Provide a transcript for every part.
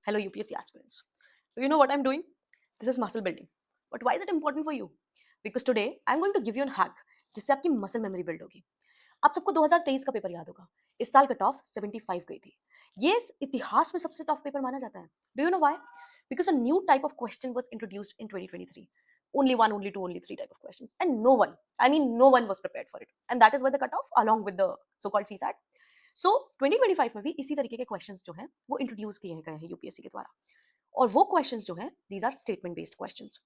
Hello UPSC aspirants. Do you know what I'm doing? This is muscle building. But why is it important for you? Because today I'm going to give you a hack जिससे आपकी muscle memory build होगी. आप सबको 2023 का paper याद होगा. इस साल कट ऑफ 75 गई थी. ये इतिहास में सबसे टफ पेपर माना जाता है. Do you know why? Because a new type of question was introduced in 2023. Only one, only two, only three type of questions. And no one, I mean no one was prepared for it. And that is why the cutoff along with the so-called CSAT. सो 2025 में भी इसी तरीके के questions जो हैं वो introduce किए गए हैं यूपीएससी के द्वारा. और वो क्वेश्चंस जो हैं these are statement based questions.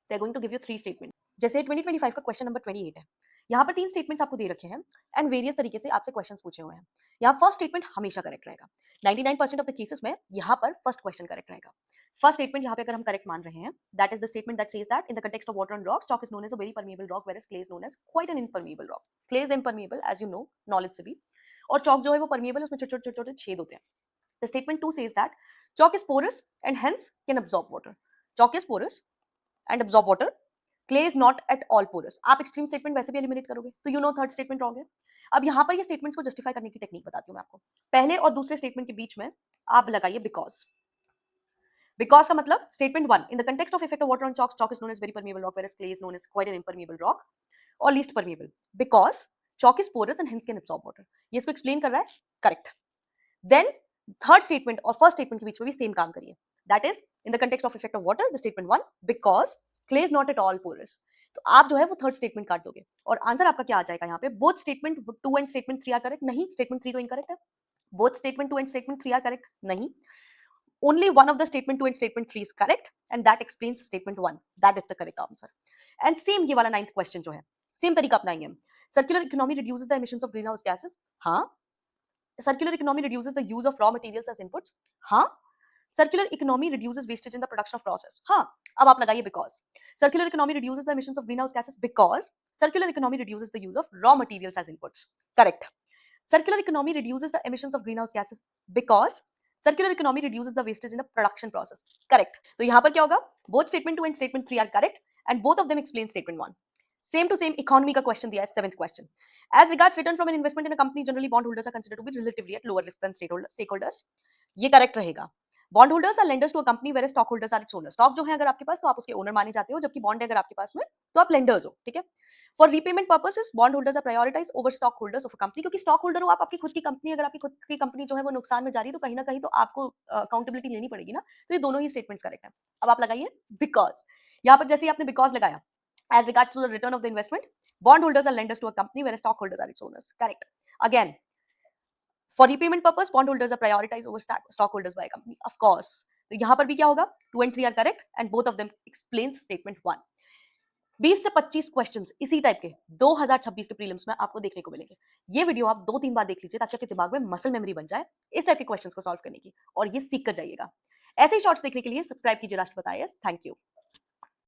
They are going to give you 3 statement. जैसे 2025 का क्वेश्चन नंबर 28 है. यहाँ पर 3 स्टेटमेंट्स आपको दे रखे हैं एंड वेरियस तरीके से आपसे क्वेश्चंस पूछे हुए हैं. यहाँ फर्स्ट स्टेटमेंट हमेशा करेक्ट रहेगा. 99% ऑफ द केसेस में यहाँ पर फर्स्ट क्वेश्चन करेक्ट रहेगा. फर्स्ट स्टेटमेंट यहाँ पे अगर हम करेक्ट मान रहे हैं, that is the statement that says that in the context of water and rocks, chalk is known as a very permeable rock whereas clay is known as quite an impermeable rock. Clay is impermeable as you know, knowledge से भी. और chalk जो है वो permeable है, उसमें छोटे छोटे छेद होते हैं. The statement 2 says that chalk is porous and hence can absorb water. Chalk is porous and absorb water. Clay is not at all porous. आप एक्सट्रीम स्टेटमेंट वैसे भी एलिमिनेट करोगे तो you know third statement wrong है. अब यहाँ पर ये स्टेटमेंट्स को जस्टिफाई करने की टेक्निक बताती हूँ मैं आपको. पहले और दूसरे स्टेटमेंट के बीच में आप लगाइए बिकॉज. बिकॉज का मतलब statement 1 in the context of effect of water on chalk, chalk is known as very permeable rock whereas clay is known as quite an impermeable rock or least permeable. Because chalk is porous and hence can absorb water. ये इसको explain कर रहा है. Correct. Then third statement और first statement के बीच में भी सेम काम करिए. That is in the context of effect of water, the statement 1 because clay is not at all porous. तो आप जो है वो थर्ड स्टेटमेंट काट दोगे और आंसर आपका क्या आ जाएगा यहाँ पे. Both statement 2 and statement 3 are correct. नहीं, स्टेटमेंट 3 तो इनकरेक्ट है. Both statement 2 and statement 3 are correct. नहीं, only one of the statement 2 and statement 3 is correct and that explains statement 1. That is the correct answer. And same ये वाला 9th question जो है same तरीका अपनाएंगे हम. Circular economy reduces the emissions of greenhouse gases. हाँ. Circular economy reduces the use of raw materials as inputs. हाँ. Circular economy reduces wastage in the production of process. हाँ. अब आप लगाइए because. Circular economy reduces the emissions of greenhouse gases because circular economy reduces the use of raw materials as inputs. Correct. Circular economy reduces the emissions of greenhouse gases because circular economy reduces the wastage in the production process. Correct. तो यहाँ पर क्या होगा? Both statement 2 and statement 3 are correct and both of them explain statement 1. Same to same economy का question दिया है 7th question. As regards return from an investment in a company, generally bondholders are considered to be relatively at lower risk than stakeholders. ये correct रहेगा. Bondholders are lenders to a company whereas stockholders are its owners. Stock जो है अगर आपके पास तो आप उसके owner माने जाते हो, जबकि बॉन्ड है अगर आपके पास में तो आप लेंडर्स हो. ठीक है. For repayment purposes bond holders are prioritise over stock holders of a company. क्योंकि स्टॉक होल्डर हो आप, आपकी खुद की कंपनी, अगर आपकी खुद की कंपनी जो है वो नुकसान में जा रही है तो कहीं ना कहीं तो आपको अकाउंटेबिलिटी लेनी पड़ेगी ना. तो ये दोनों ही स्टेटमेंट्स करेक्ट है. अब आप लगाइए बिकॉज. यहाँ पर जैसे ही आपने बिकॉज लगाया, as regards to the return of the investment, bond holders are lenders to a company where stock holders are its owners. Correct. Again, for repayment purpose bond holders are prioritized over stockholders by a company, of course. तो यहाँ पर भी क्या होगा? 2 and 3 are correct and both of them explains statement 1. 20 से 25 questions इसी type के 2026 के प्रीलिम्स में आपको देखने को मिलेंगे. ये वीडियो आप 2-3 बार देख लीजिए ताकि आपके दिमाग में मसल मेमोरी बन जाए इस टाइप के क्वेश्चंस को सॉल्व करने की, और ये सीख कर जाइएगा. ऐसे ही शॉर्ट्स देखने के लिए सब्सक्राइब कीजिए राष्ट्रपति IAS. Thank you.